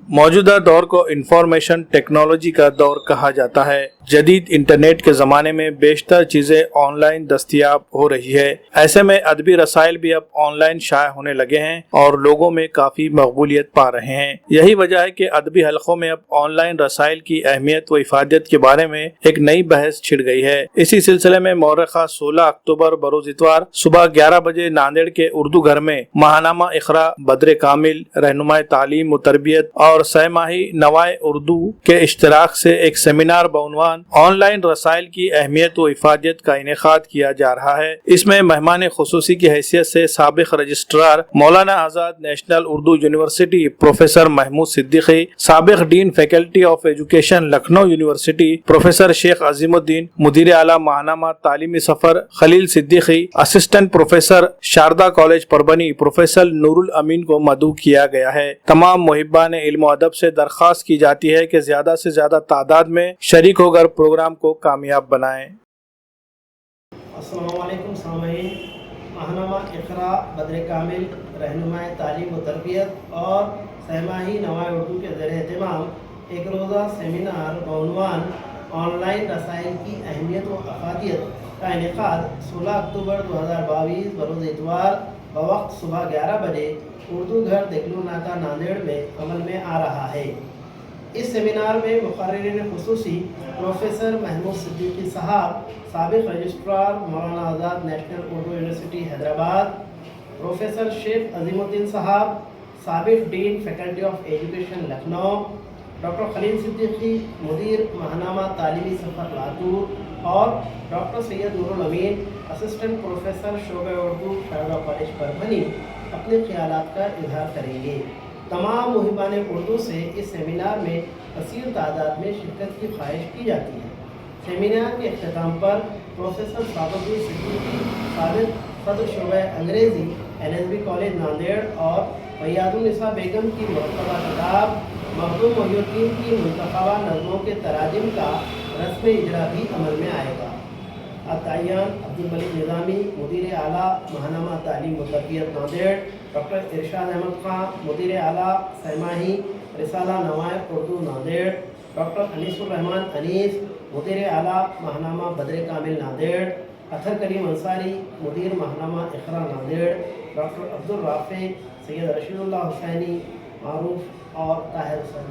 موجودہ دور کو انفارمیشن ٹیکنالوجی کا دور کہا جاتا ہے۔ جدید انٹرنیٹ کے زمانے میں بیشتر چیزیں آن لائن دستیاب ہو رہی ہے۔ ایسے میں ادبی رسائل بھی اب آن لائن شائع ہونے لگے ہیں اور لوگوں میں کافی مقبولیت پا رہے ہیں۔ یہی وجہ ہے کہ ادبی حلقوں میں اب آن لائن رسائل کی اہمیت و افادیت کے بارے میں ایک نئی بحث چھڑ گئی ہے۔ اسی سلسلے میں مورخہ 16 اکتوبر بروز اتوار صبح 11 بجے ناندیڑ کے اردو گھر میں ماہنامہ اقرا، بدر کامل، رہنمائے تعلیم و تربیت اور سہ ماہی نوائے اردو کے اشتراک سے ایک سیمینار بعنوان آن لائن رسائل کی اہمیت و افادیت کا انعقاد کیا جا رہا ہے۔ اس میں مہمان خصوصی کی حیثیت سے سابق registrar Maulana Azad national Urdu university professor Mahmood Siddiqui, سابق dean faculty of education Lucknow university professor Sheikh Azimuddin, مدیر اعلیٰ ماہنامہ Taleemi Safar Khalil Siddiqui, assistant professor Sharda college Parbhani professor Noorul Amin کو مدعو کیا گیا ہے۔ تمام محبان علم و ادب سے درخواست کی جاتی ہے کہ زیادہ سے زیادہ تعداد میں شریک ہو کر پروگرام کو کامیاب بنائیں۔ السلام علیکم سامعین، ماہنامہ اقرا، بدر کامل، رہنمائے تعلیم و تربیت اور سہ ماہی نوائے اردو کے زیر اہتمام ایک روزہ سیمینار بعنوان آن لائن رسائل کی اہمیت و افادیت کا انعقاد 16 اکتوبر 2022 بروز اتوار بوقت صبح 11 بجے اردو گھر دگلو ناکہ ناندیڑ میں عمل میں آ رہا ہے۔ اس سیمینار میں مقررین خصوصی پروفیسر محمود صدیقی صاحب، سابق registrar Maulana Azad national Urdu university Hyderabad, professor Sheikh Azimuddin صاحب، سابق dean faculty of education Lucknow, doctor Khalil Siddiqui, مدیر ماہنامہ تعلیمی سفر لاتور، اور doctor Syed Noorulamin, assistant professor شعبہ اردو شاردا کالج پربھنی اپنے خیالات کا اظہار کریں گے۔ تمام محبان اردو سے اس سیمینار میں کثیر تعداد میں شرکت کی خواہش کی جاتی ہے۔ سیمینار کے اختتام پر پروفیسر صادق صدیقی، سابق صدر شعبہ انگریزی NSB کالج ناندیڑ، اور فیاض النساء بیگم کی مرتبہ کتاب مخدوم محی الدین کی منتخبہ نظموں کے تراجم کا رسم اجرا بھی عمل میں آئے گا۔ التعیان عبدالملک نظامی، مدیر اعلیٰ ماہنامہ تعلیم و تربیت ناندیڑ، ڈاکٹر ارشاد احمد خان، مدیر اعلیٰ سہ ماہی رسالہ نوائے اردو ناندیڑ، ڈاکٹر انیس الرحمان انیس، مدیر اعلیٰ ماہنامہ بدر کامل ناندیڑ، اطہر کریم انصاری، مدیر ماہنامہ اقرا ناندیڑ، ڈاکٹر عبدالرافع، سید رشید اللہ حسینی معروف اور طاہر حسین۔